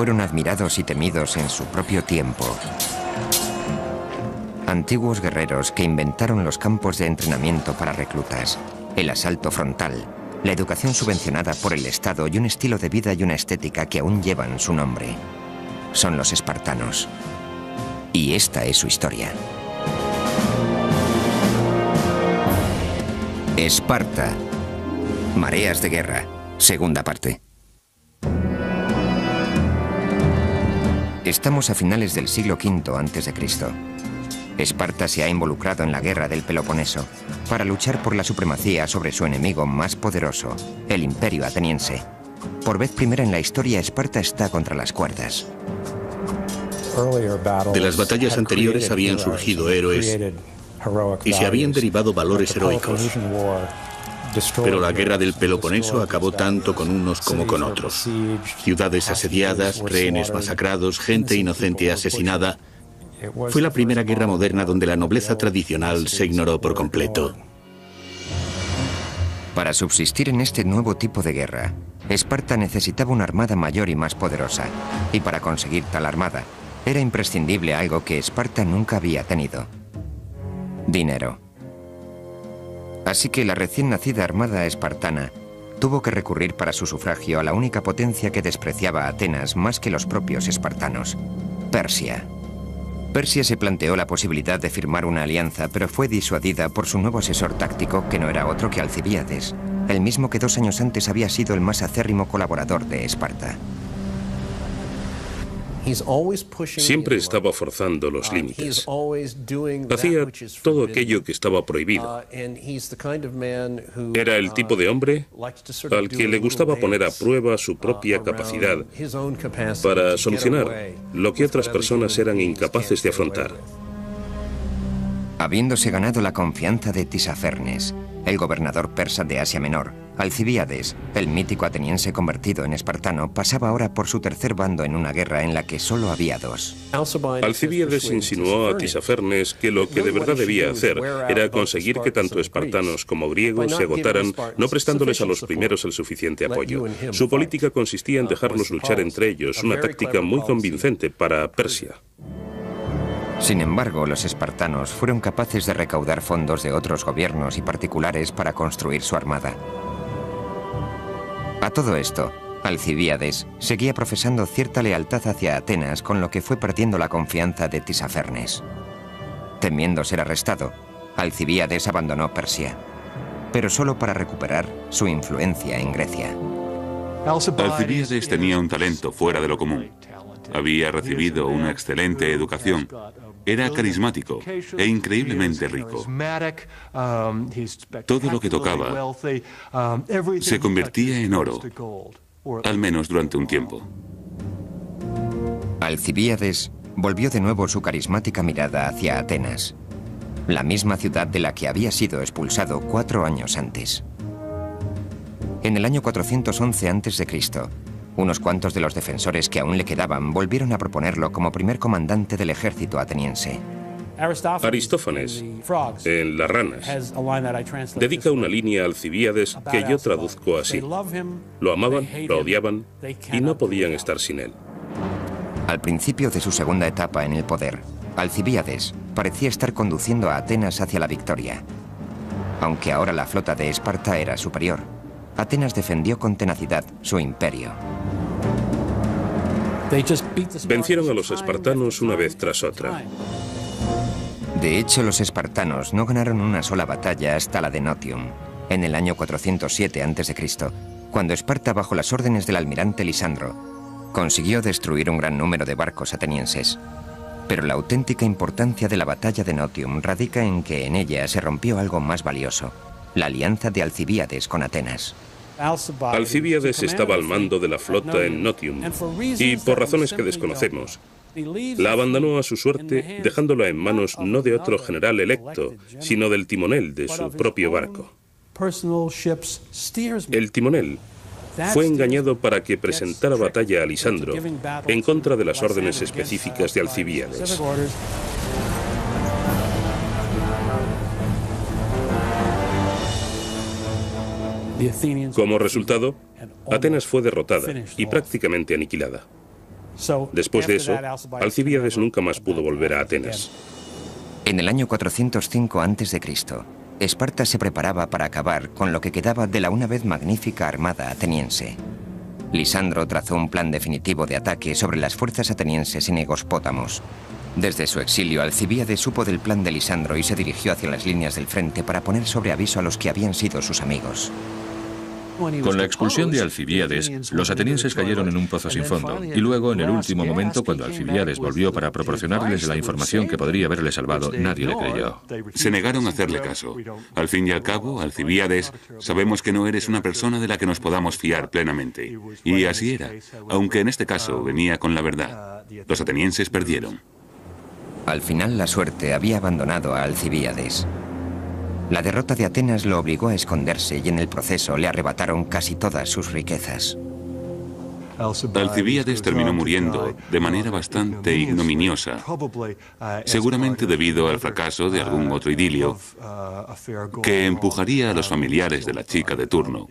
fueron admirados y temidos en su propio tiempo. Antiguos guerreros que inventaron los campos de entrenamiento para reclutas, el asalto frontal, la educación subvencionada por el Estado y un estilo de vida y una estética que aún llevan su nombre. Son los espartanos. Y esta es su historia. Esparta. Mareas de guerra. Segunda parte. Estamos a finales del siglo V a.C. Esparta se ha involucrado en la guerra del Peloponeso para luchar por la supremacía sobre su enemigo más poderoso, el Imperio ateniense. Por vez primera en la historia, Esparta está contra las cuerdas. De las batallas anteriores habían surgido héroes y se habían derivado valores heroicos. Pero la guerra del Peloponeso acabó tanto con unos como con otros. Ciudades asediadas, rehenes masacrados, gente inocente asesinada. Fue la primera guerra moderna donde la nobleza tradicional se ignoró por completo. Para subsistir en este nuevo tipo de guerra, Esparta necesitaba una armada mayor y más poderosa. Y para conseguir tal armada, era imprescindible algo que Esparta nunca había tenido: dinero. Así que la recién nacida armada espartana tuvo que recurrir para su sufragio a la única potencia que despreciaba a Atenas más que los propios espartanos: Persia. Persia se planteó la posibilidad de firmar una alianza, pero fue disuadida por su nuevo asesor táctico, que no era otro que Alcibíades, el mismo que 2 años antes había sido el más acérrimo colaborador de Esparta. Siempre estaba forzando los límites. Hacía todo aquello que estaba prohibido. Era el tipo de hombre al que le gustaba poner a prueba su propia capacidad para solucionar lo que otras personas eran incapaces de afrontar. Habiéndose ganado la confianza de Tisafernes, el gobernador persa de Asia Menor, Alcibíades, el mítico ateniense convertido en espartano, pasaba ahora por su tercer bando en una guerra en la que solo había 2. Alcibíades insinuó a Tisafernes que lo que de verdad debía hacer era conseguir que tanto espartanos como griegos se agotaran, no prestándoles a los primeros el suficiente apoyo. Su política consistía en dejarlos luchar entre ellos, una táctica muy convincente para Persia. Sin embargo, los espartanos fueron capaces de recaudar fondos de otros gobiernos y particulares para construir su armada. A todo esto, Alcibíades seguía profesando cierta lealtad hacia Atenas, con lo que fue perdiendo la confianza de Tisafernes. Temiendo ser arrestado, Alcibíades abandonó Persia, pero solo para recuperar su influencia en Grecia. Alcibíades tenía un talento fuera de lo común. Había recibido una excelente educación. Era carismático e increíblemente rico. Todo lo que tocaba se convertía en oro, al menos durante un tiempo. Alcibíades volvió de nuevo su carismática mirada hacia Atenas, la misma ciudad de la que había sido expulsado 4 años antes. En el año 411 a.C., unos cuantos de los defensores que aún le quedaban volvieron a proponerlo como primer comandante del ejército ateniense. Aristófanes, en Las ranas, dedica una línea a Alcibíades que yo traduzco así: lo amaban, lo odiaban y no podían estar sin él. Al principio de su segunda etapa en el poder, Alcibíades parecía estar conduciendo a Atenas hacia la victoria. Aunque ahora la flota de Esparta era superior, Atenas defendió con tenacidad su imperio. Vencieron a los espartanos una vez tras otra. De hecho, los espartanos no ganaron una sola batalla hasta la de Notium, en el año 407 a.C., cuando Esparta, bajo las órdenes del almirante Lisandro, consiguió destruir un gran número de barcos atenienses. Pero la auténtica importancia de la batalla de Notium radica en que en ella se rompió algo más valioso: la alianza de Alcibíades con Atenas. Alcibíades estaba al mando de la flota en Notium y, por razones que desconocemos, la abandonó a su suerte, dejándola en manos no de otro general electo, sino del timonel de su propio barco. El timonel fue engañado para que presentara batalla a Lisandro en contra de las órdenes específicas de Alcibíades. Como resultado, Atenas fue derrotada y prácticamente aniquilada. Después de eso, Alcibíades nunca más pudo volver a Atenas. En el año 405 a.C., Esparta se preparaba para acabar con lo que quedaba de la una vez magnífica armada ateniense. Lisandro trazó un plan definitivo de ataque sobre las fuerzas atenienses en Egospótamos. Desde su exilio, Alcibíades supo del plan de Lisandro y se dirigió hacia las líneas del frente para poner sobre aviso a los que habían sido sus amigos. Con la expulsión de Alcibíades, los atenienses cayeron en un pozo sin fondo, y luego, en el último momento, cuando Alcibíades volvió para proporcionarles la información que podría haberle salvado, nadie le creyó. Se negaron a hacerle caso. Al fin y al cabo, Alcibíades, sabemos que no eres una persona de la que nos podamos fiar plenamente. Y así era, aunque en este caso venía con la verdad. Los atenienses perdieron. Al final, la suerte había abandonado a Alcibíades. La derrota de Atenas lo obligó a esconderse y en el proceso le arrebataron casi todas sus riquezas. Alcibíades terminó muriendo de manera bastante ignominiosa, seguramente debido al fracaso de algún otro idilio que empujaría a los familiares de la chica de turno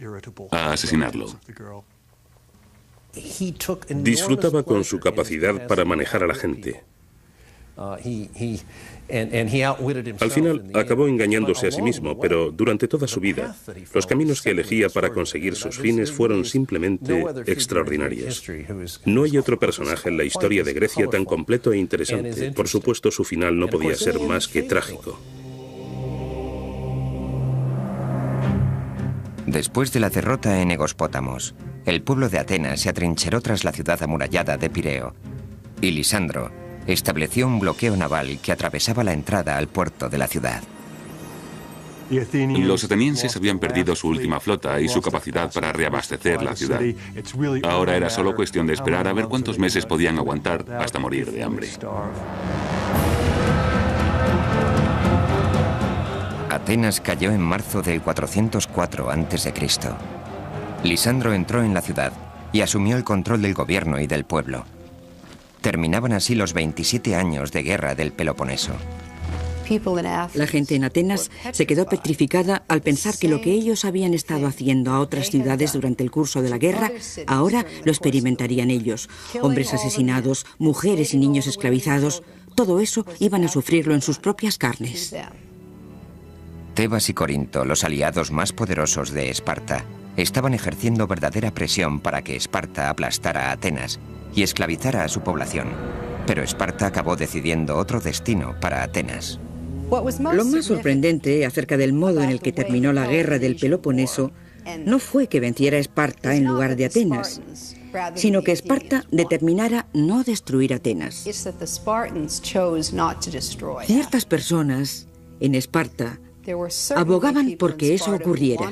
a asesinarlo. Disfrutaba con su capacidad para manejar a la gente. Al final acabó engañándose a sí mismo, pero durante toda su vida, los caminos que elegía para conseguir sus fines fueron simplemente extraordinarios. No hay otro personaje en la historia de Grecia tan completo e interesante. Por supuesto, su final no podía ser más que trágico. Después de la derrota en Egospótamos, el pueblo de Atenas se atrincheró tras la ciudad amurallada de Pireo, y Lisandro estableció un bloqueo naval que atravesaba la entrada al puerto de la ciudad. Los atenienses habían perdido su última flota y su capacidad para reabastecer la ciudad. Ahora era solo cuestión de esperar a ver cuántos meses podían aguantar hasta morir de hambre. Atenas cayó en marzo del 404 a.C. Lisandro entró en la ciudad y asumió el control del gobierno y del pueblo. Terminaban así los 27 años de guerra del Peloponeso. La gente en Atenas se quedó petrificada al pensar que lo que ellos habían estado haciendo a otras ciudades durante el curso de la guerra, ahora lo experimentarían ellos. Hombres asesinados, mujeres y niños esclavizados, todo eso iban a sufrirlo en sus propias carnes. Tebas y Corinto, los aliados más poderosos de Esparta, estaban ejerciendo verdadera presión para que Esparta aplastara a Atenas y esclavizara a su población. Pero Esparta acabó decidiendo otro destino para Atenas. Lo más sorprendente acerca del modo en el que terminó la guerra del Peloponeso no fue que venciera Esparta en lugar de Atenas, sino que Esparta determinara no destruir Atenas. Ciertas personas en Esparta abogaban porque eso ocurriera,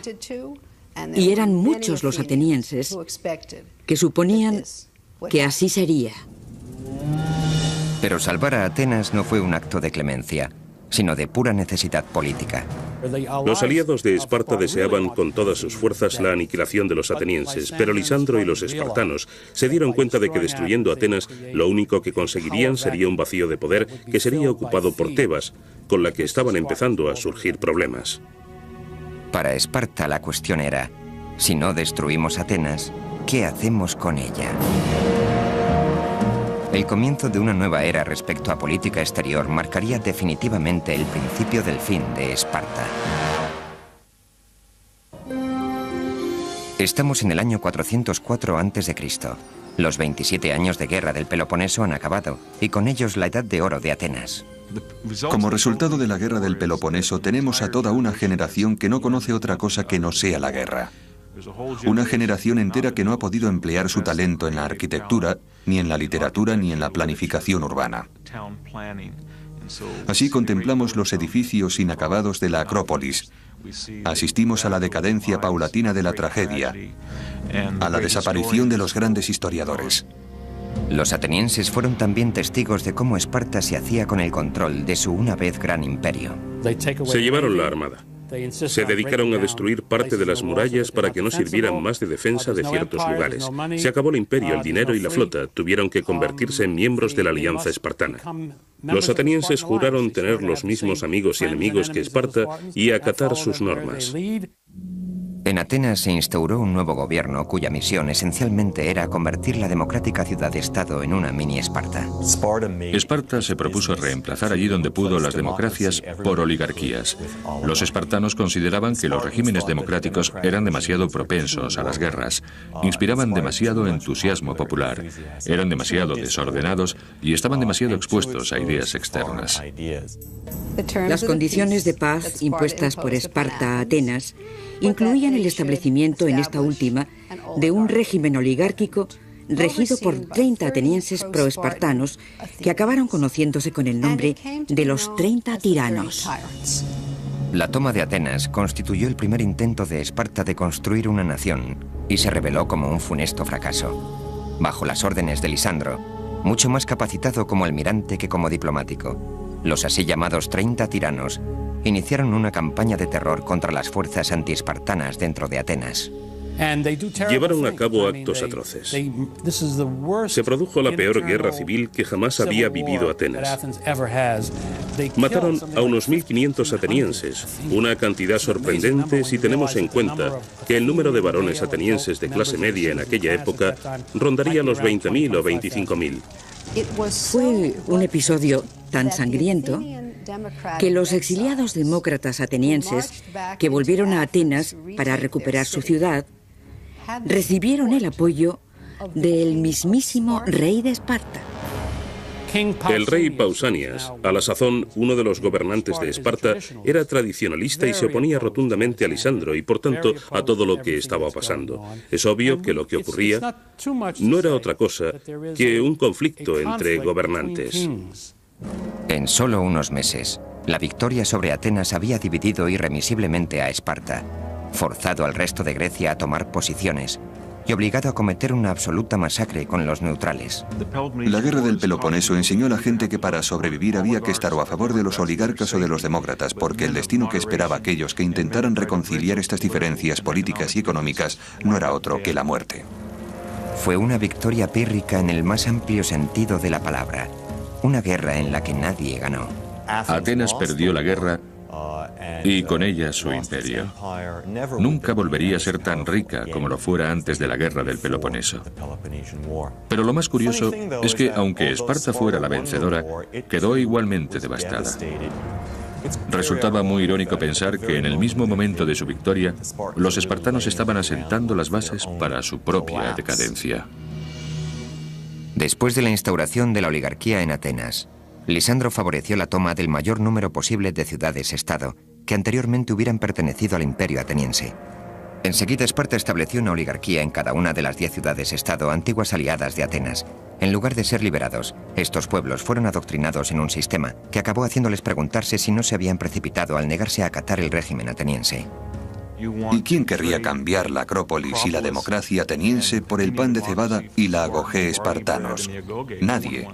y eran muchos los atenienses que suponían que así sería. Pero salvar a Atenas no fue un acto de clemencia, sino de pura necesidad política. Los aliados de Esparta deseaban con todas sus fuerzas la aniquilación de los atenienses, pero Lisandro y los espartanos se dieron cuenta de que destruyendo Atenas, lo único que conseguirían sería un vacío de poder que sería ocupado por Tebas, con la que estaban empezando a surgir problemas. Para Esparta la cuestión era, si no destruimos Atenas, ¿qué hacemos con ella? El comienzo de una nueva era respecto a política exterior marcaría definitivamente el principio del fin de Esparta. Estamos en el año 404 a.C. Los 27 años de guerra del Peloponeso han acabado, y con ellos la edad de oro de Atenas. Como resultado de la guerra del Peloponeso, tenemos a toda una generación que no conoce otra cosa que no sea la guerra. Una generación entera que no ha podido emplear su talento en la arquitectura, ni en la literatura, ni en la planificación urbana. Así contemplamos los edificios inacabados de la Acrópolis. Asistimos a la decadencia paulatina de la tragedia, a la desaparición de los grandes historiadores. Los atenienses fueron también testigos de cómo Esparta se hacía con el control de su una vez gran imperio. Se llevaron la armada. Se dedicaron a destruir parte de las murallas para que no sirvieran más de defensa de ciertos lugares. Se acabó el imperio, el dinero y la flota. Tuvieron que convertirse en miembros de la alianza espartana. Los atenienses juraron tener los mismos amigos y enemigos que Esparta y acatar sus normas. En Atenas se instauró un nuevo gobierno cuya misión esencialmente era convertir la democrática ciudad-estado en una mini Esparta. Esparta se propuso reemplazar allí donde pudo las democracias por oligarquías. Los espartanos consideraban que los regímenes democráticos eran demasiado propensos a las guerras, inspiraban demasiado entusiasmo popular, eran demasiado desordenados y estaban demasiado expuestos a ideas externas. Las condiciones de paz impuestas por Esparta a Atenas incluían el establecimiento en esta última de un régimen oligárquico regido por 30 atenienses proespartanos que acabaron conociéndose con el nombre de los 30 tiranos. La toma de Atenas constituyó el primer intento de Esparta de construir una nación y se reveló como un funesto fracaso. Bajo las órdenes de Lisandro, mucho más capacitado como almirante que como diplomático, los así llamados 30 tiranos iniciaron una campaña de terror contra las fuerzas antiespartanas dentro de Atenas. Llevaron a cabo actos atroces. Se produjo la peor guerra civil que jamás había vivido Atenas. Mataron a unos 1.500 atenienses, una cantidad sorprendente si tenemos en cuenta que el número de varones atenienses de clase media en aquella época rondaría los 20.000 o 25.000. Fue un episodio tan sangriento que los exiliados demócratas atenienses que volvieron a Atenas para recuperar su ciudad recibieron el apoyo del mismísimo rey de Esparta. El rey Pausanias, a la sazón uno de los gobernantes de Esparta, era tradicionalista y se oponía rotundamente a Lisandro y por tanto a todo lo que estaba pasando. Es obvio que lo que ocurría no era otra cosa que un conflicto entre gobernantes. En solo unos meses, la victoria sobre Atenas había dividido irremisiblemente a Esparta, forzado al resto de Grecia a tomar posiciones y obligado a cometer una absoluta masacre con los neutrales. La guerra del Peloponeso enseñó a la gente que para sobrevivir había que estar o a favor de los oligarcas o de los demócratas, porque el destino que esperaba a aquellos que intentaran reconciliar estas diferencias políticas y económicas no era otro que la muerte. Fue una victoria pírrica en el más amplio sentido de la palabra. Una guerra en la que nadie ganó. Atenas perdió la guerra y con ella su imperio. Nunca volvería a ser tan rica como lo fuera antes de la guerra del Peloponeso. Pero lo más curioso es que, aunque Esparta fuera la vencedora, quedó igualmente devastada. Resultaba muy irónico pensar que en el mismo momento de su victoria, los espartanos estaban asentando las bases para su propia decadencia. Después de la instauración de la oligarquía en Atenas, Lisandro favoreció la toma del mayor número posible de ciudades-estado que anteriormente hubieran pertenecido al imperio ateniense. Enseguida Esparta estableció una oligarquía en cada una de las 10 ciudades-estado antiguas aliadas de Atenas. En lugar de ser liberados, estos pueblos fueron adoctrinados en un sistema que acabó haciéndoles preguntarse si no se habían precipitado al negarse a acatar el régimen ateniense. ¿Y quién querría cambiar la Acrópolis y la democracia ateniense por el pan de cebada y la agogé espartanos? Nadie.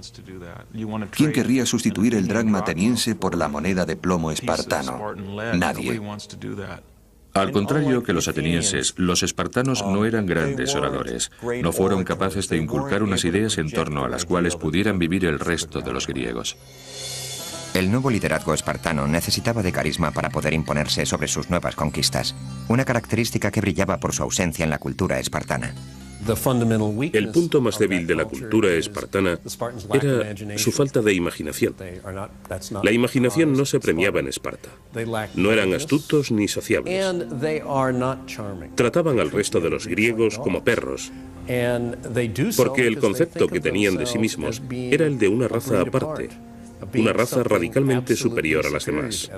¿Quién querría sustituir el dracma ateniense por la moneda de plomo espartano? Nadie. Al contrario que los atenienses, los espartanos no eran grandes oradores. No fueron capaces de inculcar unas ideas en torno a las cuales pudieran vivir el resto de los griegos. El nuevo liderazgo espartano necesitaba de carisma para poder imponerse sobre sus nuevas conquistas, una característica que brillaba por su ausencia en la cultura espartana. El punto más débil de la cultura espartana era su falta de imaginación. La imaginación no se premiaba en Esparta. No eran astutos ni sociables. Trataban al resto de los griegos como perros, porque el concepto que tenían de sí mismos era el de una raza aparte, una raza radicalmente superior a las demás.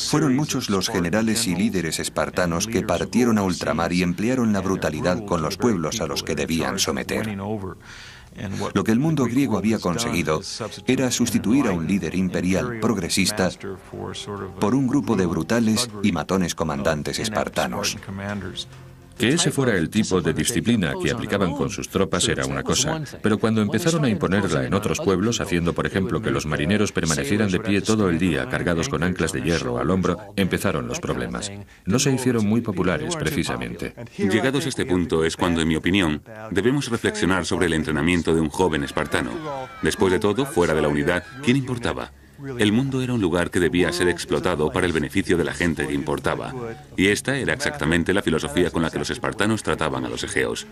Fueron muchos los generales y líderes espartanos que partieron a ultramar y emplearon la brutalidad con los pueblos a los que debían someter. Lo que el mundo griego había conseguido era sustituir a un líder imperial progresista por un grupo de brutales y matones comandantes espartanos. Que ese fuera el tipo de disciplina que aplicaban con sus tropas era una cosa, pero cuando empezaron a imponerla en otros pueblos, haciendo por ejemplo que los marineros permanecieran de pie todo el día cargados con anclas de hierro al hombro, empezaron los problemas. No se hicieron muy populares precisamente. Llegados a este punto es cuando, en mi opinión, debemos reflexionar sobre el entrenamiento de un joven espartano. Después de todo, fuera de la unidad, ¿quién importaba? El mundo era un lugar que debía ser explotado para el beneficio de la gente que importaba. Y esta era exactamente la filosofía con la que los espartanos trataban a los egeos.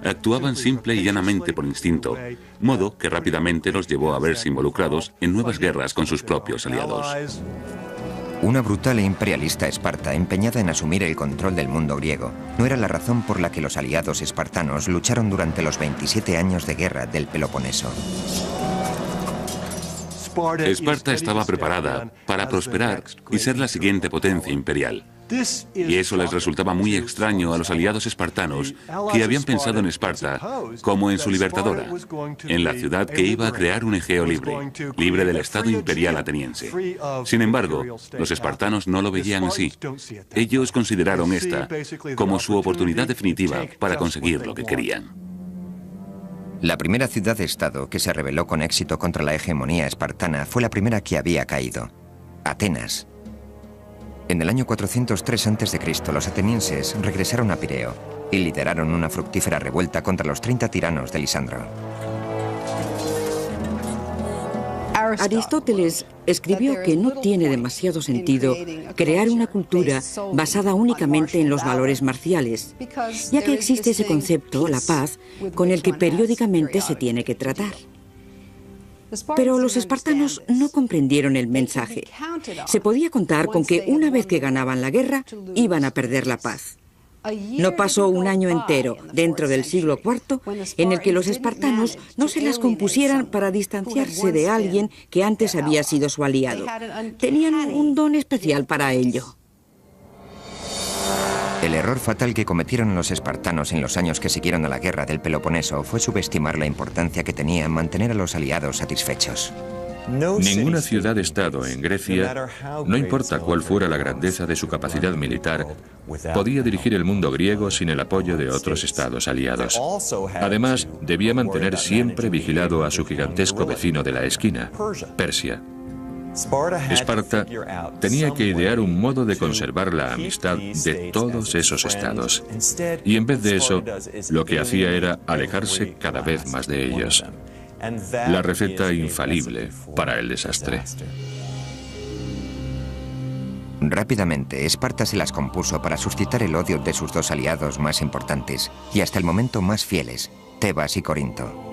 Actuaban simple y llanamente por instinto, modo que rápidamente los llevó a verse involucrados en nuevas guerras con sus propios aliados. Una brutal e imperialista Esparta empeñada en asumir el control del mundo griego no era la razón por la que los aliados espartanos lucharon durante los 27 años de guerra del Peloponeso. Esparta estaba preparada para prosperar y ser la siguiente potencia imperial. Y eso les resultaba muy extraño a los aliados espartanos, que habían pensado en Esparta como en su libertadora, en la ciudad que iba a crear un Egeo libre, libre del Estado imperial ateniense. Sin embargo, los espartanos no lo veían así. Ellos consideraron esta como su oportunidad definitiva para conseguir lo que querían. La primera ciudad-estado que se rebeló con éxito contra la hegemonía espartana fue la primera que había caído: Atenas. En el año 403 a.C., los atenienses regresaron a Pireo y lideraron una fructífera revuelta contra los 30 tiranos de Lisandro. Aristóteles escribió que no tiene demasiado sentido crear una cultura basada únicamente en los valores marciales, ya que existe ese concepto, la paz, con el que periódicamente se tiene que tratar. Pero los espartanos no comprendieron el mensaje. Se podía contar con que una vez que ganaban la guerra, iban a perder la paz. No pasó un año entero, dentro del siglo IV, en el que los espartanos no se las compusieran para distanciarse de alguien que antes había sido su aliado. Tenían un don especial para ello. El error fatal que cometieron los espartanos en los años que siguieron a la guerra del Peloponeso fue subestimar la importancia que tenía mantener a los aliados satisfechos. Ninguna ciudad-estado en Grecia, no importa cuál fuera la grandeza de su capacidad militar, podía dirigir el mundo griego sin el apoyo de otros estados aliados. Además, debía mantener siempre vigilado a su gigantesco vecino de la esquina, Persia. Esparta tenía que idear un modo de conservar la amistad de todos esos estados. Y en vez de eso, lo que hacía era alejarse cada vez más de ellos. La receta infalible para el desastre. Rápidamente, Esparta se las compuso para suscitar el odio de sus dos aliados más importantes y hasta el momento más fieles, Tebas y Corinto.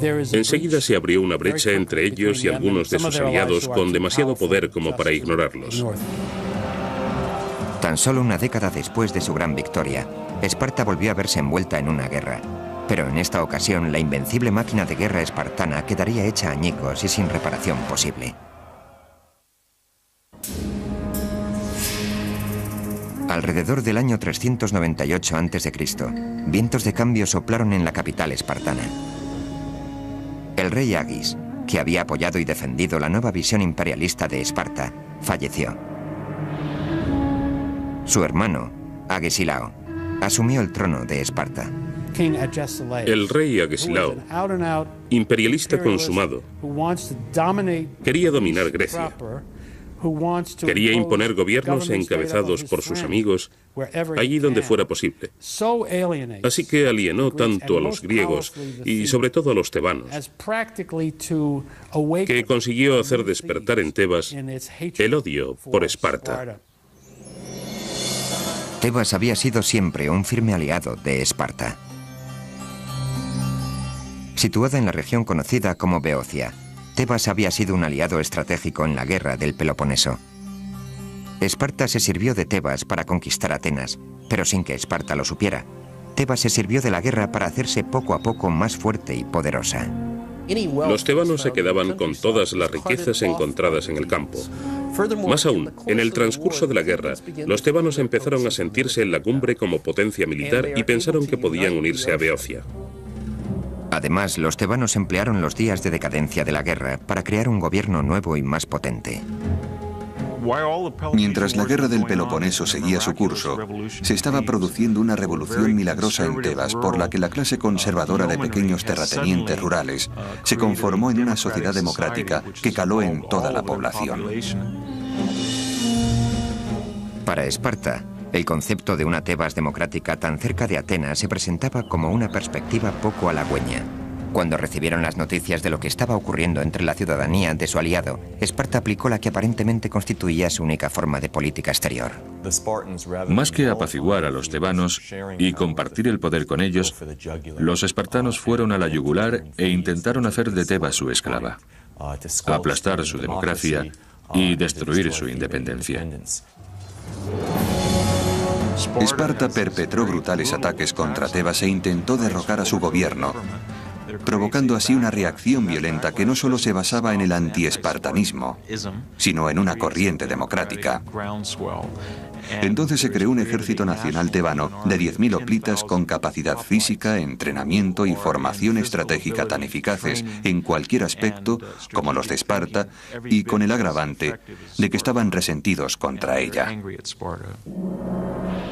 Enseguida se abrió una brecha entre ellos y algunos de sus aliados con demasiado poder como para ignorarlos. Tan solo una década después de su gran victoria, Esparta volvió a verse envuelta en una guerra. Pero en esta ocasión, la invencible máquina de guerra espartana quedaría hecha añicos y sin reparación posible. Alrededor del año 398 a.C., vientos de cambio soplaron en la capital espartana. El rey Agis, que había apoyado y defendido la nueva visión imperialista de Esparta, falleció. Su hermano, Agesilao, asumió el trono de Esparta. El rey Agesilao, imperialista consumado, quería dominar Grecia. Quería imponer gobiernos encabezados por sus amigos allí donde fuera posible. Así que alienó tanto a los griegos y sobre todo a los tebanos, que consiguió hacer despertar en Tebas el odio por Esparta. Tebas había sido siempre un firme aliado de Esparta. Situada en la región conocida como Beocia, Tebas había sido un aliado estratégico en la guerra del Peloponeso. Esparta se sirvió de Tebas para conquistar Atenas, pero sin que Esparta lo supiera. Tebas se sirvió de la guerra para hacerse poco a poco más fuerte y poderosa. Los tebanos se quedaban con todas las riquezas encontradas en el campo. Más aún, en el transcurso de la guerra, los tebanos empezaron a sentirse en la cumbre como potencia militar y pensaron que podían unirse a Beocia. Además, los tebanos emplearon los días de decadencia de la guerra para crear un gobierno nuevo y más potente. Mientras la guerra del Peloponeso seguía su curso, se estaba produciendo una revolución milagrosa en Tebas por la que la clase conservadora de pequeños terratenientes rurales se conformó en una sociedad democrática que caló en toda la población. Para Esparta, el concepto de una Tebas democrática tan cerca de Atenas se presentaba como una perspectiva poco halagüeña. Cuando recibieron las noticias de lo que estaba ocurriendo entre la ciudadanía de su aliado, Esparta aplicó la que aparentemente constituía su única forma de política exterior. Más que apaciguar a los tebanos y compartir el poder con ellos, los espartanos fueron a la yugular e intentaron hacer de Tebas su esclava, aplastar su democracia y destruir su independencia. Esparta perpetró brutales ataques contra Tebas e intentó derrocar a su gobierno, provocando así una reacción violenta que no solo se basaba en el antiespartanismo, sino en una corriente democrática. Entonces se creó un ejército nacional tebano de 10.000 hoplitas con capacidad física, entrenamiento y formación estratégica tan eficaces en cualquier aspecto como los de Esparta, y con el agravante de que estaban resentidos contra ella.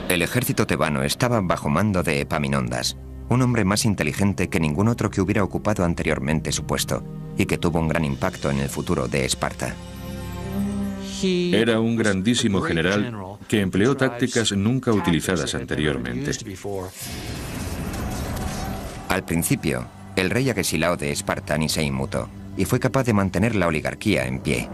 El ejército tebano estaba bajo mando de Epaminondas, un hombre más inteligente que ningún otro que hubiera ocupado anteriormente su puesto, y que tuvo un gran impacto en el futuro de Esparta. Era un grandísimo general que empleó tácticas nunca utilizadas anteriormente. Al principio, el rey Agesilao de Esparta ni se inmutó, y fue capaz de mantener la oligarquía en pie.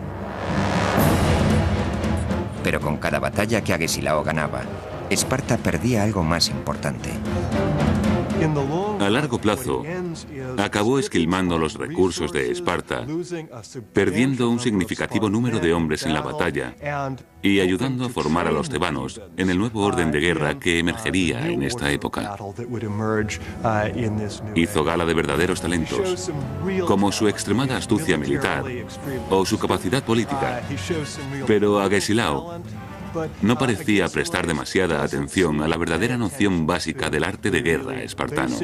Pero con cada batalla que Agesilao ganaba, Esparta perdía algo más importante. A largo plazo, acabó esquilmando los recursos de Esparta, perdiendo un significativo número de hombres en la batalla y ayudando a formar a los tebanos en el nuevo orden de guerra que emergería en esta época. Hizo gala de verdaderos talentos, como su extremada astucia militar o su capacidad política, pero Agesilao no parecía prestar demasiada atención a la verdadera noción básica del arte de guerra espartano.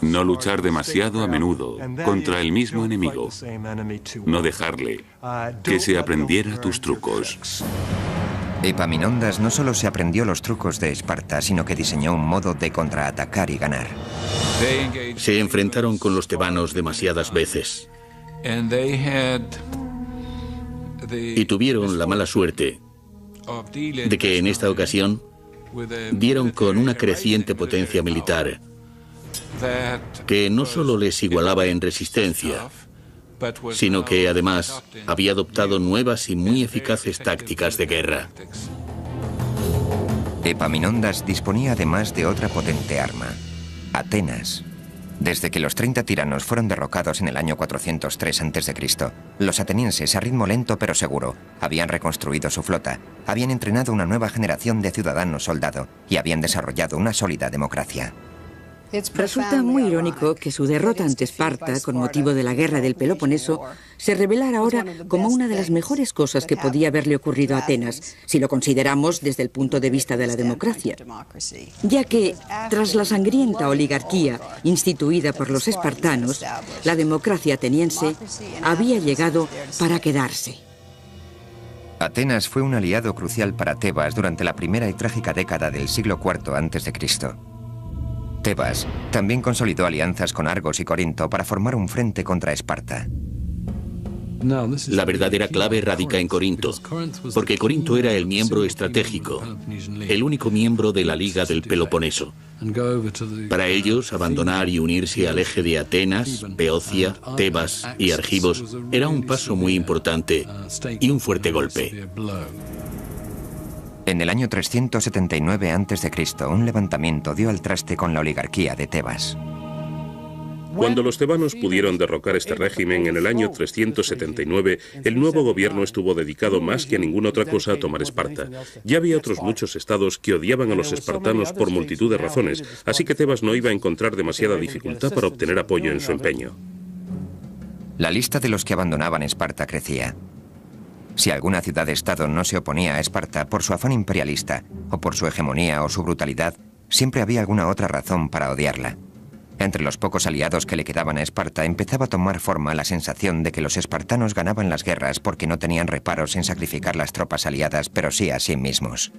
No luchar demasiado a menudo contra el mismo enemigo. No dejarle que se aprendiera tus trucos. Epaminondas no solo se aprendió los trucos de Esparta, sino que diseñó un modo de contraatacar y ganar. Se enfrentaron con los tebanos demasiadas veces y tuvieron la mala suerte de que en esta ocasión dieron con una creciente potencia militar que no solo les igualaba en resistencia, sino que además había adoptado nuevas y muy eficaces tácticas de guerra. Epaminondas disponía además de otra potente arma, Atenas. Desde que los 30 tiranos fueron derrocados en el año 403 a.C., los atenienses, a ritmo lento pero seguro, habían reconstruido su flota, habían entrenado una nueva generación de ciudadanos soldado y habían desarrollado una sólida democracia. Resulta muy irónico que su derrota ante Esparta, con motivo de la guerra del Peloponeso, se revelara ahora como una de las mejores cosas que podía haberle ocurrido a Atenas, si lo consideramos desde el punto de vista de la democracia. Ya que, tras la sangrienta oligarquía instituida por los espartanos, la democracia ateniense había llegado para quedarse. Atenas fue un aliado crucial para Tebas durante la primera y trágica década del siglo IV a.C. Tebas también consolidó alianzas con Argos y Corinto para formar un frente contra Esparta. La verdadera clave radica en Corinto, porque Corinto era el miembro estratégico, el único miembro de la Liga del Peloponeso. Para ellos, abandonar y unirse al eje de Atenas, Beocia, Tebas y Argivos era un paso muy importante y un fuerte golpe. En el año 379 a.C., un levantamiento dio al traste con la oligarquía de Tebas. Cuando los tebanos pudieron derrocar este régimen en el año 379, el nuevo gobierno estuvo dedicado más que a ninguna otra cosa a tomar Esparta. Ya había otros muchos estados que odiaban a los espartanos por multitud de razones, así que Tebas no iba a encontrar demasiada dificultad para obtener apoyo en su empeño. La lista de los que abandonaban Esparta crecía. Si alguna ciudad-estado no se oponía a Esparta por su afán imperialista, o por su hegemonía o su brutalidad, siempre había alguna otra razón para odiarla. Entre los pocos aliados que le quedaban a Esparta empezaba a tomar forma la sensación de que los espartanos ganaban las guerras porque no tenían reparos en sacrificar las tropas aliadas, pero sí a sí mismos.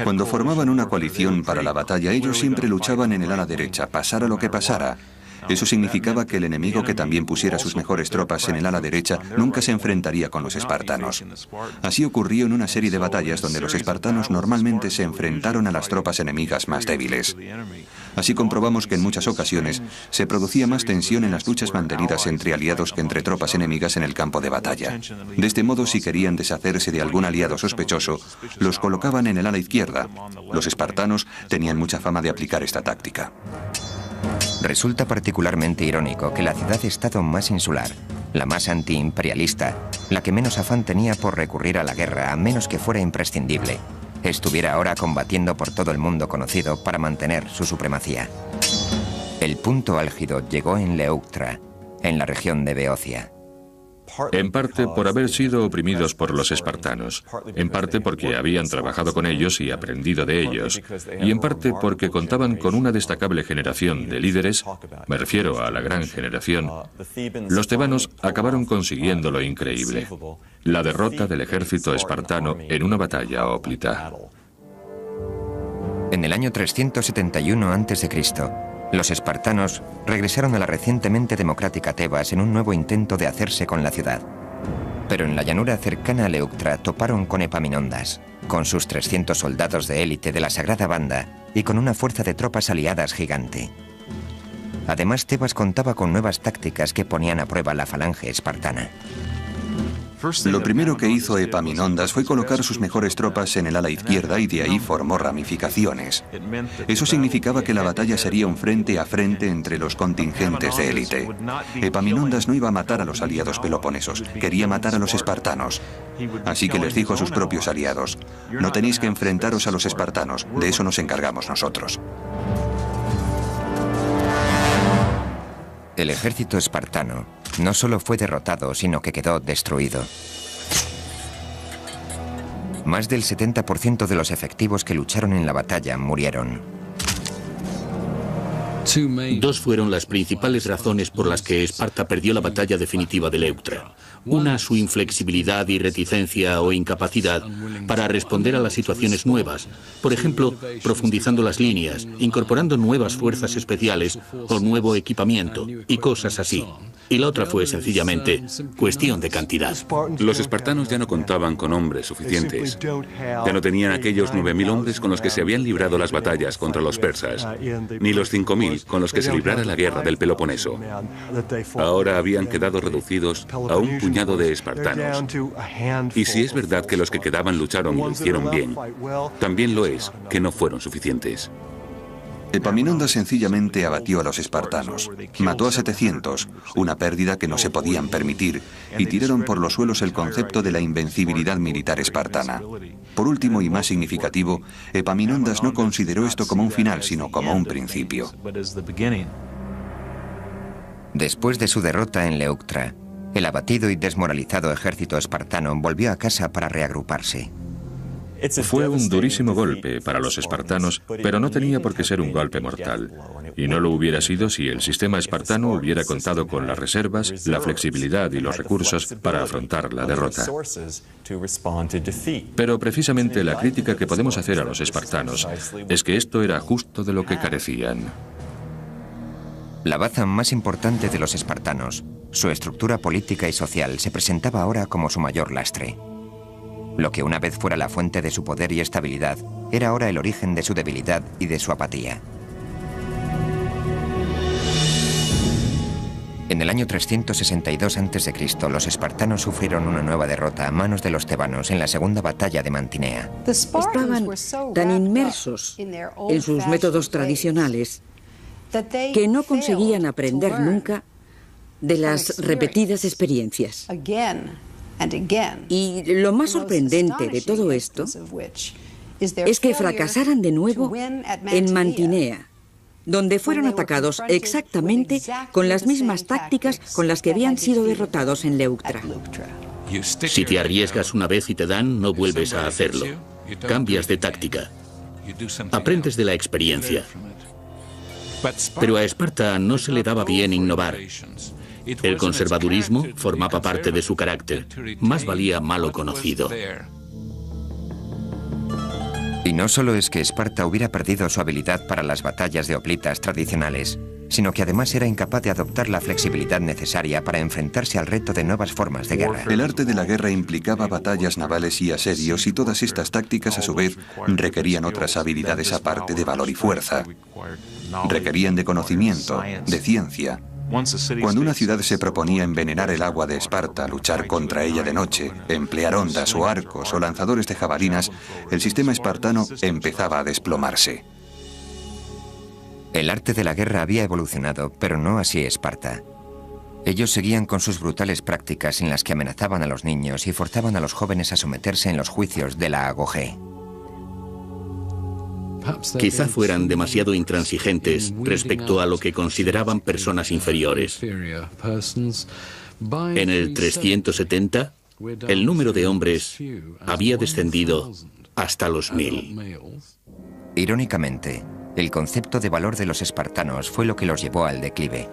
Cuando formaban una coalición para la batalla, ellos siempre luchaban en el ala derecha, pasara lo que pasara. Eso significaba que el enemigo que también pusiera sus mejores tropas en el ala derecha nunca se enfrentaría con los espartanos. Así ocurrió en una serie de batallas donde los espartanos normalmente se enfrentaron a las tropas enemigas más débiles. Así comprobamos que en muchas ocasiones se producía más tensión en las luchas mantenidas entre aliados que entre tropas enemigas en el campo de batalla. De este modo, si querían deshacerse de algún aliado sospechoso, los colocaban en el ala izquierda. Los espartanos tenían mucha fama de aplicar esta táctica. Resulta particularmente irónico que la ciudad-estado más insular, la más antiimperialista, la que menos afán tenía por recurrir a la guerra a menos que fuera imprescindible, estuviera ahora combatiendo por todo el mundo conocido para mantener su supremacía. El punto álgido llegó en Leuctra, en la región de Beocia. En parte por haber sido oprimidos por los espartanos, en parte porque habían trabajado con ellos y aprendido de ellos, y en parte porque contaban con una destacable generación de líderes, me refiero a la gran generación. Los tebanos acabaron consiguiendo lo increíble, la derrota del ejército espartano en una batalla hóplita. En el año 371 a.C., los espartanos regresaron a la recientemente democrática Tebas en un nuevo intento de hacerse con la ciudad. Pero en la llanura cercana a Leuctra toparon con Epaminondas, con sus 300 soldados de élite de la Sagrada Banda y con una fuerza de tropas aliadas gigante. Además, Tebas contaba con nuevas tácticas que ponían a prueba la falange espartana. Lo primero que hizo Epaminondas fue colocar sus mejores tropas en el ala izquierda y de ahí formó ramificaciones. Eso significaba que la batalla sería un frente a frente entre los contingentes de élite. Epaminondas no iba a matar a los aliados peloponesos, quería matar a los espartanos. Así que les dijo a sus propios aliados: no tenéis que enfrentaros a los espartanos, de eso nos encargamos nosotros. El ejército espartano no solo fue derrotado, sino que quedó destruido. Más del 70% de los efectivos que lucharon en la batalla murieron. Dos fueron las principales razones por las que Esparta perdió la batalla definitiva de Leuctra. Una, su inflexibilidad y reticencia o incapacidad para responder a las situaciones nuevas, por ejemplo, profundizando las líneas, incorporando nuevas fuerzas especiales o nuevo equipamiento y cosas así. Y la otra fue sencillamente cuestión de cantidad. Los espartanos ya no contaban con hombres suficientes. Ya no tenían aquellos 9.000 hombres con los que se habían librado las batallas contra los persas, ni los 5.000 con los que se librara la guerra del Peloponeso. Ahora habían quedado reducidos a un puñado de espartanos. Y si es verdad que los que quedaban lucharon y lo hicieron bien, también lo es que no fueron suficientes. Epaminondas sencillamente abatió a los espartanos. Mató a 700, una pérdida que no se podían permitir, y tiraron por los suelos el concepto de la invencibilidad militar espartana. Por último y más significativo, Epaminondas no consideró esto como un final, sino como un principio. Después de su derrota en Leuctra, el abatido y desmoralizado ejército espartano volvió a casa para reagruparse. Fue un durísimo golpe para los espartanos, pero no tenía por qué ser un golpe mortal. Y no lo hubiera sido si el sistema espartano hubiera contado con las reservas, la flexibilidad y los recursos para afrontar la derrota. Pero precisamente la crítica que podemos hacer a los espartanos es que esto era justo de lo que carecían. La baza más importante de los espartanos, su estructura política y social, se presentaba ahora como su mayor lastre. Lo que una vez fuera la fuente de su poder y estabilidad, era ahora el origen de su debilidad y de su apatía. En el año 362 a.C., los espartanos sufrieron una nueva derrota a manos de los tebanos en la segunda batalla de Mantinea. Estaban tan inmersos en sus métodos tradicionales que no conseguían aprender nunca de las repetidas experiencias. Y lo más sorprendente de todo esto es que fracasaran de nuevo en Mantinea, donde fueron atacados exactamente con las mismas tácticas con las que habían sido derrotados en Leuctra. Si te arriesgas una vez y te dan, no vuelves a hacerlo. Cambias de táctica. Aprendes de la experiencia. Pero a Esparta no se le daba bien innovar. El conservadurismo formaba parte de su carácter. Más valía malo conocido. Y no solo es que Esparta hubiera perdido su habilidad para las batallas de hoplitas tradicionales, sino que además era incapaz de adoptar la flexibilidad necesaria para enfrentarse al reto de nuevas formas de guerra. El arte de la guerra implicaba batallas navales y asedios, y todas estas tácticas, a su vez, requerían otras habilidades aparte de valor y fuerza. Requerían de conocimiento, de ciencia. Cuando una ciudad se proponía envenenar el agua de Esparta, luchar contra ella de noche, emplear ondas o arcos o lanzadores de jabalinas, el sistema espartano empezaba a desplomarse. El arte de la guerra había evolucionado, pero no así Esparta. Ellos seguían con sus brutales prácticas en las que amenazaban a los niños y forzaban a los jóvenes a someterse en los juicios de la agogé. Quizá fueran demasiado intransigentes respecto a lo que consideraban personas inferiores. En el 370, el número de hombres había descendido hasta los 1000. Irónicamente, el concepto de valor de los espartanos fue lo que los llevó al declive.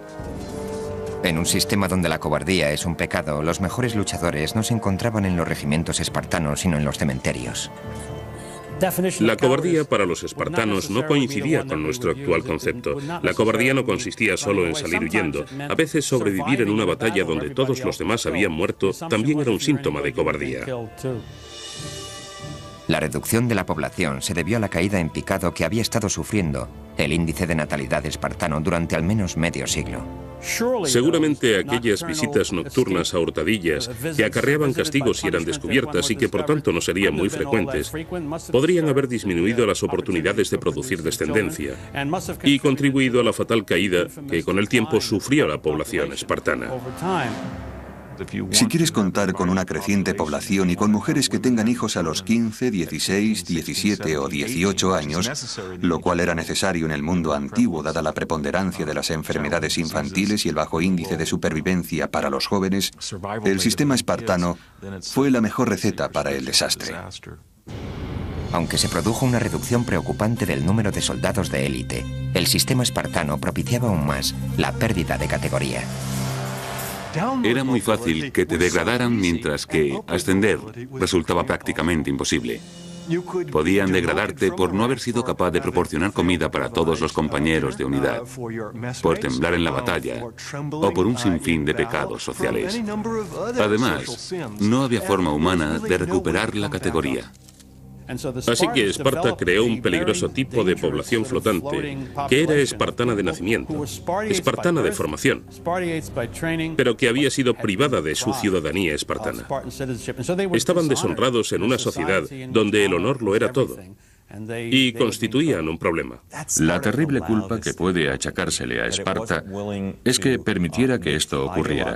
En un sistema donde la cobardía es un pecado, los mejores luchadores no se encontraban en los regimientos espartanos, sino en los cementerios. La cobardía para los espartanos no coincidía con nuestro actual concepto. La cobardía no consistía solo en salir huyendo. A veces sobrevivir en una batalla donde todos los demás habían muerto también era un síntoma de cobardía. La reducción de la población se debió a la caída en picado que había estado sufriendo el índice de natalidad espartano durante al menos medio siglo. Seguramente aquellas visitas nocturnas a hurtadillas, que acarreaban castigos si eran descubiertas y que por tanto no serían muy frecuentes, podrían haber disminuido las oportunidades de producir descendencia y contribuido a la fatal caída que con el tiempo sufrió la población espartana. Si quieres contar con una creciente población y con mujeres que tengan hijos a los 15, 16, 17 o 18 años, lo cual era necesario en el mundo antiguo dada la preponderancia de las enfermedades infantiles y el bajo índice de supervivencia para los jóvenes, el sistema espartano fue la mejor receta para el desastre. Aunque se produjo una reducción preocupante del número de soldados de élite, el sistema espartano propiciaba aún más la pérdida de categoría. Era muy fácil que te degradaran, mientras que ascender resultaba prácticamente imposible. Podían degradarte por no haber sido capaz de proporcionar comida para todos los compañeros de unidad, por temblar en la batalla o por un sinfín de pecados sociales. Además, no había forma humana de recuperar la categoría. Así que Esparta creó un peligroso tipo de población flotante, que era espartana de nacimiento, espartana de formación, pero que había sido privada de su ciudadanía espartana. Estaban deshonrados en una sociedad donde el honor lo era todo, y constituían un problema. La terrible culpa que puede achacársele a Esparta es que permitiera que esto ocurriera,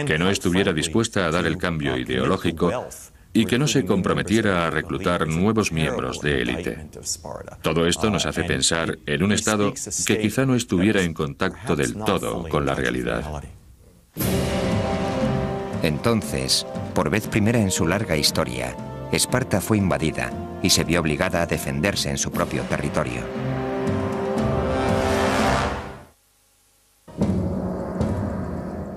que no estuviera dispuesta a dar el cambio ideológico y que no se comprometiera a reclutar nuevos miembros de élite. Todo esto nos hace pensar en un Estado que quizá no estuviera en contacto del todo con la realidad. Entonces, por vez primera en su larga historia, Esparta fue invadida y se vio obligada a defenderse en su propio territorio.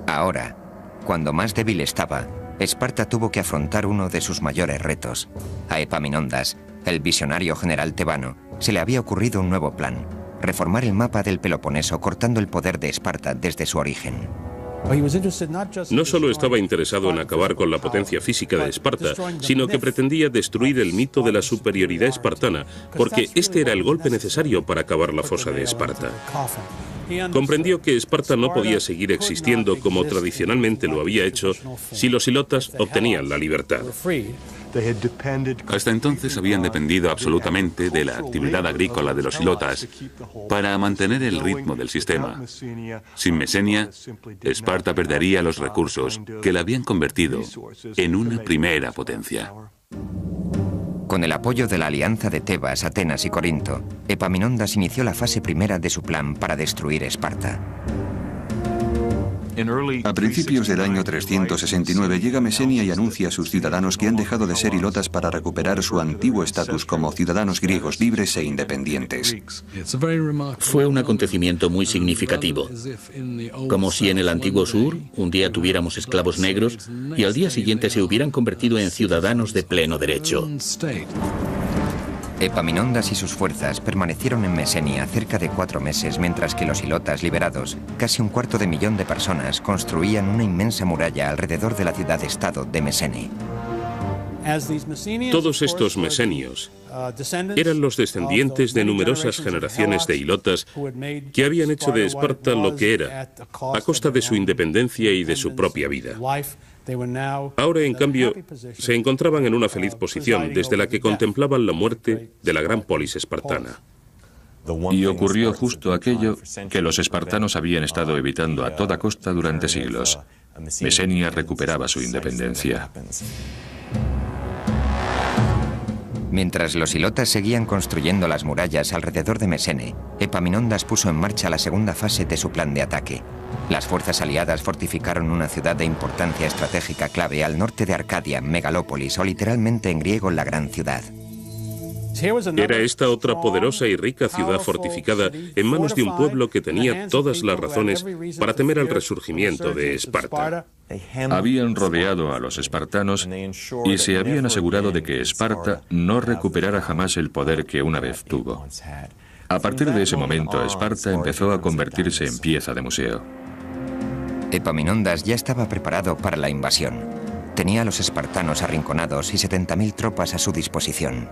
Ahora, cuando más débil estaba, Esparta tuvo que afrontar uno de sus mayores retos. A Epaminondas, el visionario general tebano, se le había ocurrido un nuevo plan: reformar el mapa del Peloponeso cortando el poder de Esparta desde su origen. No solo estaba interesado en acabar con la potencia física de Esparta, sino que pretendía destruir el mito de la superioridad espartana, porque este era el golpe necesario para acabar la fosa de Esparta. Comprendió que Esparta no podía seguir existiendo como tradicionalmente lo había hecho si los ilotas obtenían la libertad. Hasta entonces habían dependido absolutamente de la actividad agrícola de los ilotas para mantener el ritmo del sistema. Sin Mesenia, Esparta perdería los recursos que la habían convertido en una primera potencia. Con el apoyo de la alianza de Tebas, Atenas y Corinto, Epaminondas inició la fase primera de su plan para destruir Esparta. A principios del año 369 llega Mesenia y anuncia a sus ciudadanos que han dejado de ser ilotas para recuperar su antiguo estatus como ciudadanos griegos libres e independientes. Fue un acontecimiento muy significativo, como si en el antiguo sur un día tuviéramos esclavos negros y al día siguiente se hubieran convertido en ciudadanos de pleno derecho. Epaminondas y sus fuerzas permanecieron en Mesenia cerca de 4 meses, mientras que los hilotas liberados, casi 250.000 de personas, construían una inmensa muralla alrededor de la ciudad-estado de Mesene. Todos estos mesenios eran los descendientes de numerosas generaciones de hilotas que habían hecho de Esparta lo que era, a costa de su independencia y de su propia vida. Ahora, en cambio, se encontraban en una feliz posición desde la que contemplaban la muerte de la gran polis espartana. Y ocurrió justo aquello que los espartanos habían estado evitando a toda costa durante siglos. Mesenia recuperaba su independencia. Mientras los hilotas seguían construyendo las murallas alrededor de Mesene, Epaminondas puso en marcha la segunda fase de su plan de ataque. Las fuerzas aliadas fortificaron una ciudad de importancia estratégica clave al norte de Arcadia, Megalópolis, o literalmente en griego la gran ciudad. Era esta otra poderosa y rica ciudad fortificada en manos de un pueblo que tenía todas las razones para temer al resurgimiento de Esparta. Habían rodeado a los espartanos y se habían asegurado de que Esparta no recuperara jamás el poder que una vez tuvo. A partir de ese momento, Esparta empezó a convertirse en pieza de museo. Epaminondas ya estaba preparado para la invasión. Tenía a los espartanos arrinconados y 70.000 tropas a su disposición.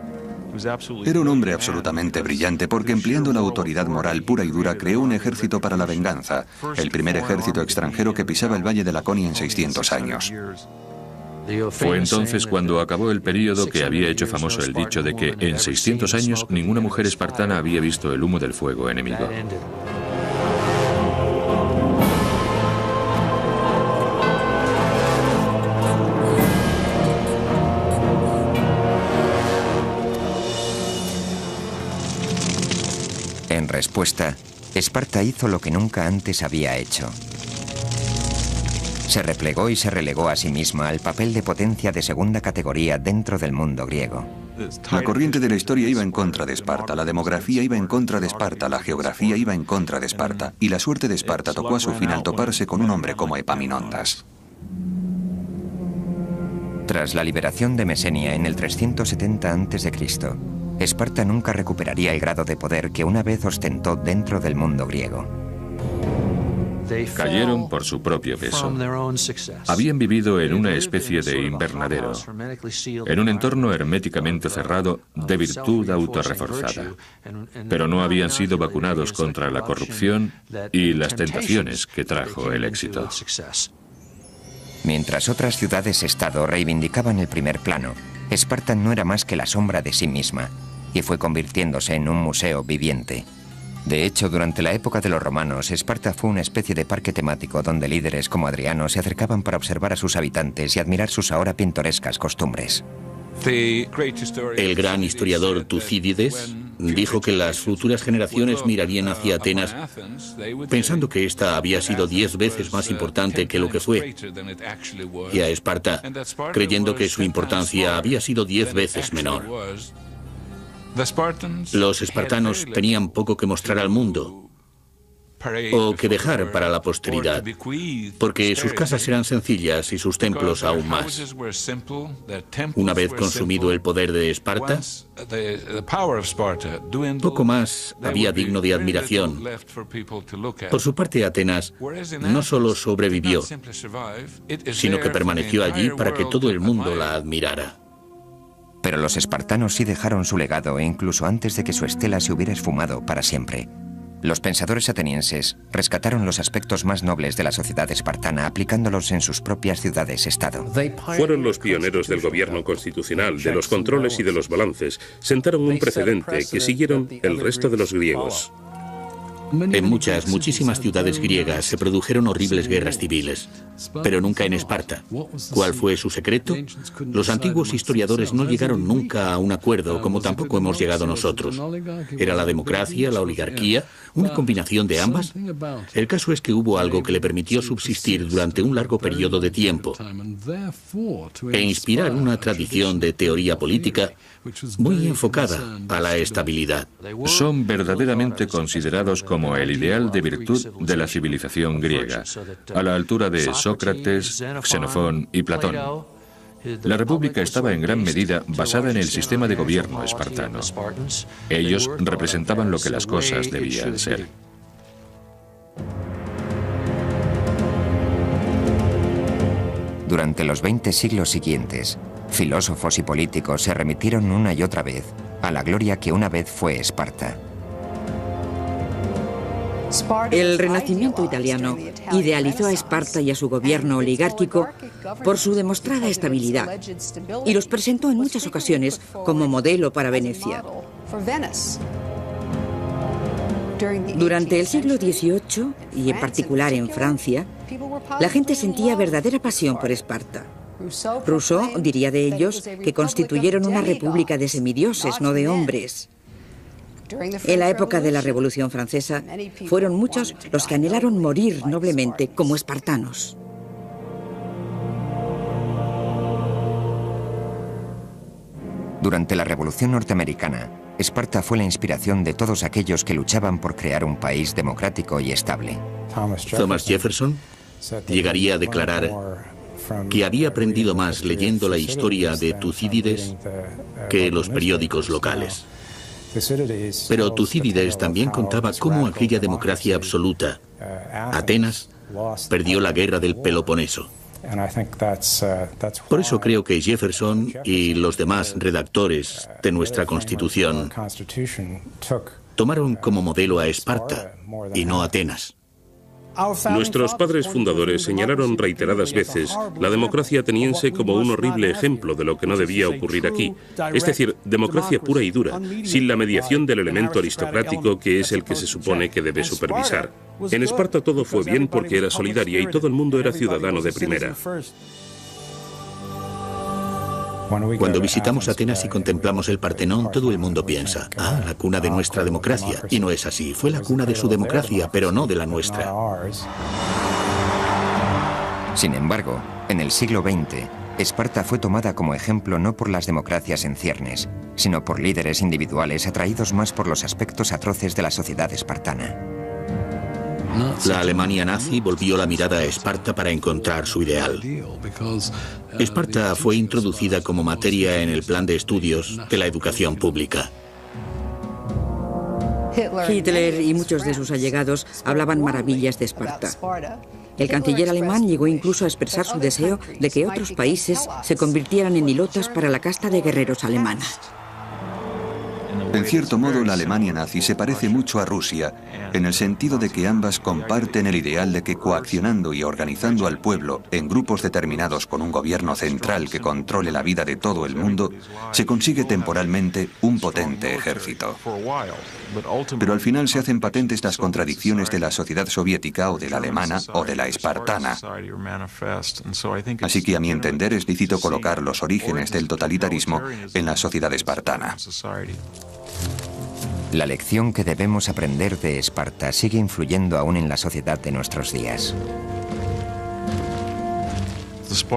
Era un hombre absolutamente brillante porque, empleando la autoridad moral pura y dura, creó un ejército para la venganza, el primer ejército extranjero que pisaba el Valle de Laconia en 600 años. Fue entonces cuando acabó el período que había hecho famoso el dicho de que en 600 años ninguna mujer espartana había visto el humo del fuego enemigo. En respuesta, Esparta hizo lo que nunca antes había hecho. Se replegó y se relegó a sí misma al papel de potencia de segunda categoría dentro del mundo griego. La corriente de la historia iba en contra de Esparta, la demografía iba en contra de Esparta, la geografía iba en contra de Esparta, y la suerte de Esparta tocó a su fin al toparse con un hombre como Epaminondas. Tras la liberación de Mesenia en el 370 a.C., Esparta nunca recuperaría el grado de poder que una vez ostentó dentro del mundo griego. Cayeron por su propio peso. Habían vivido en una especie de invernadero, en un entorno herméticamente cerrado de virtud autorreforzada, pero no habían sido vacunados contra la corrupción y las tentaciones que trajo el éxito. Mientras otras ciudades-estado reivindicaban el primer plano, Esparta no era más que la sombra de sí misma, y fue convirtiéndose en un museo viviente. De hecho, durante la época de los romanos, Esparta fue una especie de parque temático donde líderes como Adriano se acercaban para observar a sus habitantes y admirar sus ahora pintorescas costumbres. El gran historiador Tucídides dijo que las futuras generaciones mirarían hacia Atenas pensando que ésta había sido 10 veces más importante que lo que fue, y a Esparta creyendo que su importancia había sido 10 veces menor. Los espartanos tenían poco que mostrar al mundo o que dejar para la posteridad, porque sus casas eran sencillas y sus templos aún más. Una vez consumido el poder de Esparta, poco más había digno de admiración. Por su parte, Atenas no solo sobrevivió, sino que permaneció allí para que todo el mundo la admirara. Pero los espartanos sí dejaron su legado incluso antes de que su estela se hubiera esfumado para siempre. Los pensadores atenienses rescataron los aspectos más nobles de la sociedad espartana aplicándolos en sus propias ciudades-estado. Fueron los pioneros del gobierno constitucional, de los controles y de los balances. Sentaron un precedente que siguieron el resto de los griegos. En muchísimas ciudades griegas se produjeron horribles guerras civiles, pero nunca en Esparta. ¿Cuál fue su secreto? Los antiguos historiadores no llegaron nunca a un acuerdo, como tampoco hemos llegado nosotros. ¿Era la democracia, la oligarquía, una combinación de ambas? El caso es que hubo algo que le permitió subsistir durante un largo periodo de tiempo e inspirar una tradición de teoría política muy enfocada a la estabilidad. Son verdaderamente considerados como el ideal de virtud de la civilización griega, a la altura de Sócrates, Xenofón y Platón. La república estaba en gran medida basada en el sistema de gobierno espartano. Ellos representaban lo que las cosas debían ser. Durante los 20 siglos siguientes, filósofos y políticos se remitieron una y otra vez a la gloria que una vez fue Esparta. El Renacimiento italiano idealizó a Esparta y a su gobierno oligárquico por su demostrada estabilidad y los presentó en muchas ocasiones como modelo para Venecia. Durante el siglo XVIII, y en particular en Francia, la gente sentía verdadera pasión por Esparta. Rousseau diría de ellos que constituyeron una república de semidioses, no de hombres. En la época de la Revolución Francesa, fueron muchos los que anhelaron morir noblemente como espartanos. Durante la Revolución Norteamericana, Esparta fue la inspiración de todos aquellos que luchaban por crear un país democrático y estable. Thomas Jefferson llegaría a declarar que había aprendido más leyendo la historia de Tucídides que los periódicos locales. Pero Tucídides también contaba cómo aquella democracia absoluta, Atenas, perdió la guerra del Peloponeso. Por eso creo que Jefferson y los demás redactores de nuestra Constitución tomaron como modelo a Esparta y no a Atenas. Nuestros padres fundadores señalaron reiteradas veces la democracia ateniense como un horrible ejemplo de lo que no debía ocurrir aquí. Es decir, democracia pura y dura, sin la mediación del elemento aristocrático que es el que se supone que debe supervisar. En Esparta todo fue bien porque era solidaria y todo el mundo era ciudadano de primera. Cuando visitamos Atenas y contemplamos el Partenón, todo el mundo piensa, la cuna de nuestra democracia. Y no es así, fue la cuna de su democracia, pero no de la nuestra. Sin embargo, en el siglo XX, Esparta fue tomada como ejemplo no por las democracias en ciernes, sino por líderes individuales atraídos más por los aspectos atroces de la sociedad espartana. La Alemania nazi volvió la mirada a Esparta para encontrar su ideal. Esparta fue introducida como materia en el plan de estudios de la educación pública. Hitler y muchos de sus allegados hablaban maravillas de Esparta. El canciller alemán llegó incluso a expresar su deseo de que otros países se convirtieran en hilotas para la casta de guerreros alemana. En cierto modo, la Alemania nazi se parece mucho a Rusia, en el sentido de que ambas comparten el ideal de que coaccionando y organizando al pueblo en grupos determinados con un gobierno central que controle la vida de todo el mundo, se consigue temporalmente un potente ejército. Pero al final se hacen patentes las contradicciones de la sociedad soviética o de la alemana o de la espartana. Así que a mi entender es lícito colocar los orígenes del totalitarismo en la sociedad espartana. La lección que debemos aprender de Esparta sigue influyendo aún en la sociedad de nuestros días.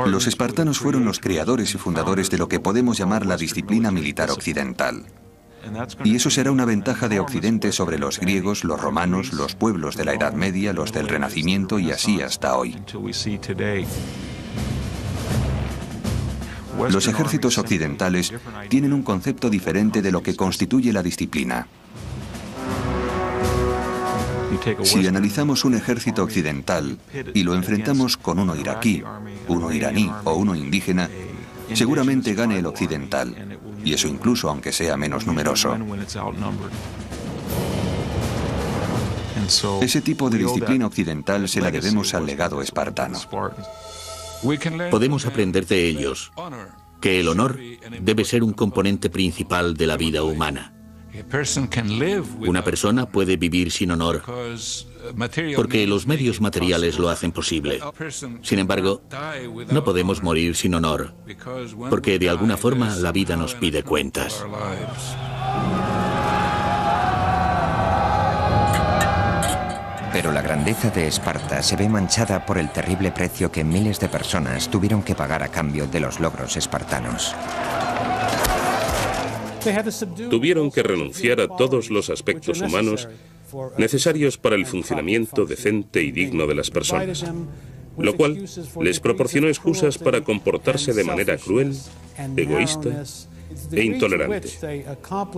Los espartanos fueron los creadores y fundadores de lo que podemos llamar la disciplina militar occidental. Y eso será una ventaja de Occidente sobre los griegos, los romanos, los pueblos de la Edad Media, los del Renacimiento y así hasta hoy. Los ejércitos occidentales tienen un concepto diferente de lo que constituye la disciplina. Si analizamos un ejército occidental y lo enfrentamos con uno iraquí, uno iraní o uno indígena, seguramente gane el occidental, y eso incluso aunque sea menos numeroso. Ese tipo de disciplina occidental se la debemos al legado espartano. Podemos aprender de ellos que el honor debe ser un componente principal de la vida humana. Una persona puede vivir sin honor porque los medios materiales lo hacen posible. Sin embargo, no podemos morir sin honor porque de alguna forma la vida nos pide cuentas. Pero la grandeza de Esparta se ve manchada por el terrible precio que miles de personas tuvieron que pagar a cambio de los logros espartanos. Tuvieron que renunciar a todos los aspectos humanos necesarios para el funcionamiento decente y digno de las personas. lo cual les proporcionó excusas para comportarse de manera cruel, egoísta e intolerante.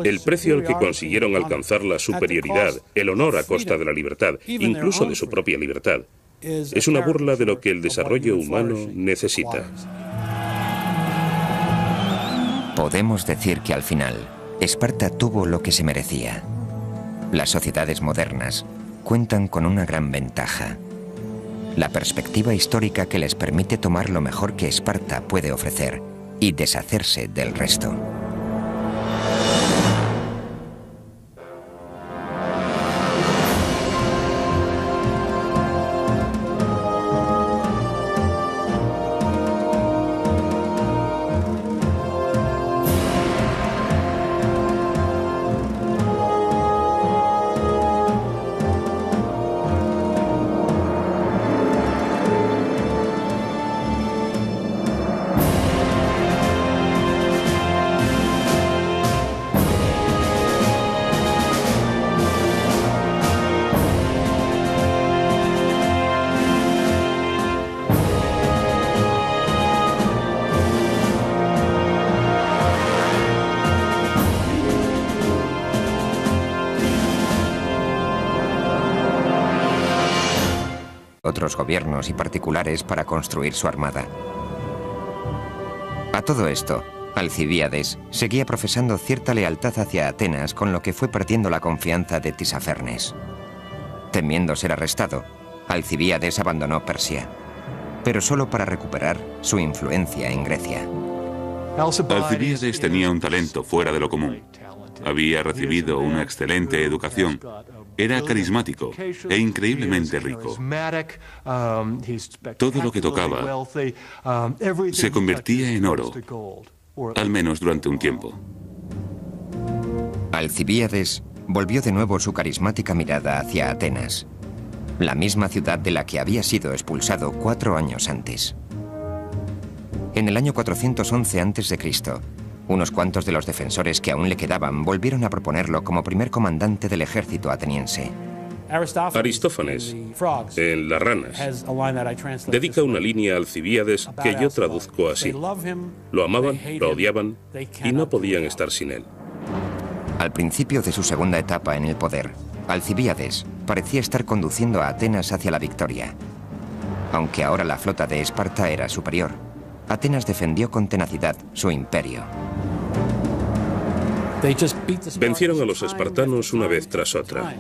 El precio al que consiguieron alcanzar la superioridad, el honor a costa de la libertad, incluso de su propia libertad, es una burla de lo que el desarrollo humano necesita. Podemos decir que al final, Esparta tuvo lo que se merecía. Las sociedades modernas cuentan con una gran ventaja: la perspectiva histórica que les permite tomar lo mejor que Esparta puede ofrecer y deshacerse del resto. Otros gobiernos y particulares para construir su armada. A todo esto, Alcibíades seguía profesando cierta lealtad hacia Atenas, con lo que fue perdiendo la confianza de Tisafernes. Temiendo ser arrestado, Alcibíades abandonó Persia, pero solo para recuperar su influencia en Grecia. Alcibíades tenía un talento fuera de lo común. Había recibido una excelente educación. Era carismático e increíblemente rico. Todo lo que tocaba se convertía en oro, al menos durante un tiempo. Alcibíades volvió de nuevo su carismática mirada hacia Atenas, la misma ciudad de la que había sido expulsado 4 años antes. En el año 411 a.C., unos cuantos de los defensores que aún le quedaban volvieron a proponerlo como primer comandante del ejército ateniense. Aristófanes, en Las ranas, dedica una línea a Alcibíades que yo traduzco así: lo amaban, lo odiaban y no podían estar sin él. Al principio de su segunda etapa en el poder, Alcibíades parecía estar conduciendo a Atenas hacia la victoria. Aunque ahora la flota de Esparta era superior, Atenas defendió con tenacidad su imperio. Vencieron a los espartanos una vez tras otra.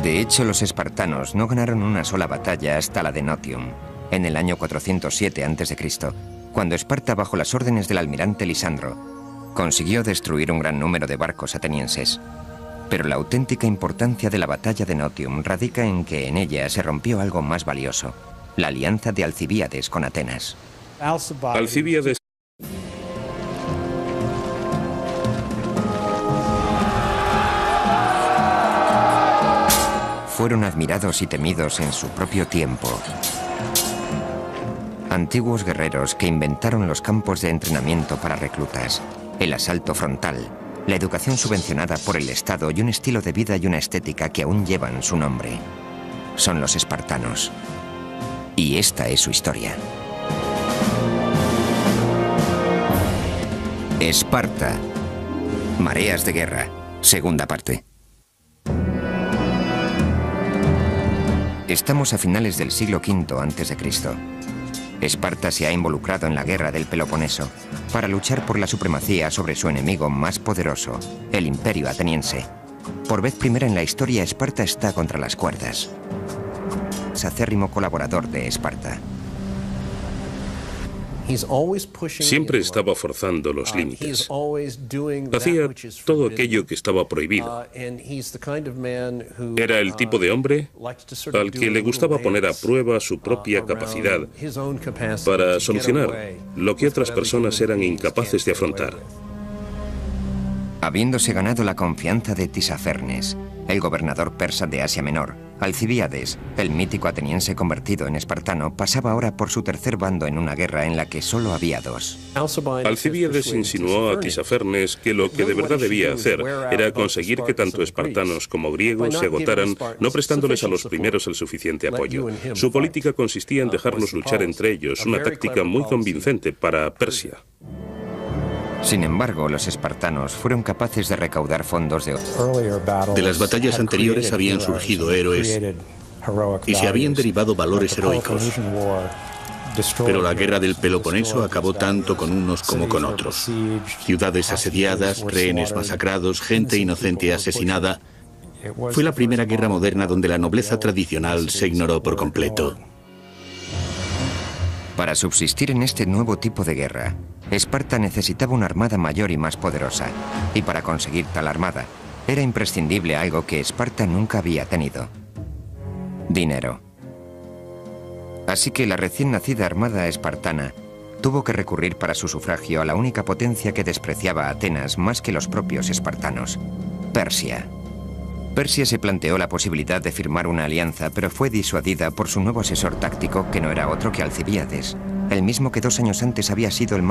De hecho, los espartanos no ganaron una sola batalla hasta la de Notium, en el año 407 a.C., cuando Esparta, bajo las órdenes del almirante Lisandro, consiguió destruir un gran número de barcos atenienses. Pero la auténtica importancia de la batalla de Notium radica en que en ella se rompió algo más valioso: la alianza de Alcibíades con Atenas. Alcibíades fueron admirados y temidos en su propio tiempo. Antiguos guerreros que inventaron los campos de entrenamiento para reclutas, el asalto frontal, la educación subvencionada por el Estado y un estilo de vida y una estética que aún llevan su nombre. Son los espartanos. Y esta es su historia. Esparta. Mareas de guerra. Segunda parte. Estamos a finales del siglo V a.C. Esparta se ha involucrado en la guerra del Peloponeso para luchar por la supremacía sobre su enemigo más poderoso, el Imperio ateniense. Por vez primera en la historia, Esparta está contra las cuerdas. Es acérrimo colaborador de Esparta. siempre estaba forzando los límites. Hacía todo aquello que estaba prohibido. Era el tipo de hombre al que le gustaba poner a prueba su propia capacidad para solucionar lo que otras personas eran incapaces de afrontar. Habiéndose ganado la confianza de Tisafernes, el gobernador persa de Asia Menor, Alcibíades, el mítico ateniense convertido en espartano, pasaba ahora por su tercer bando en una guerra en la que solo había dos. Alcibíades insinuó a Tisafernes que lo que de verdad debía hacer era conseguir que tanto espartanos como griegos se agotaran, no prestándoles a los primeros el suficiente apoyo. Su política consistía en dejarlos luchar entre ellos, una táctica muy convincente para Persia. Sin embargo, los espartanos fueron capaces de recaudar fondos de las batallas anteriores habían surgido héroes y se habían derivado valores heroicos. Pero la guerra del Peloponeso acabó tanto con unos como con otros. Ciudades asediadas, rehenes masacrados, gente inocente asesinada. Fue la primera guerra moderna donde la nobleza tradicional se ignoró por completo. Para subsistir en este nuevo tipo de guerra, Esparta necesitaba una armada mayor y más poderosa, y para conseguir tal armada, era imprescindible algo que Esparta nunca había tenido: dinero. Así que la recién nacida armada espartana tuvo que recurrir para su sufragio a la única potencia que despreciaba a Atenas más que los propios espartanos: Persia. Persia se planteó la posibilidad de firmar una alianza, pero fue disuadida por su nuevo asesor táctico, que no era otro que Alcibíades, el mismo que 2 años antes había sido el más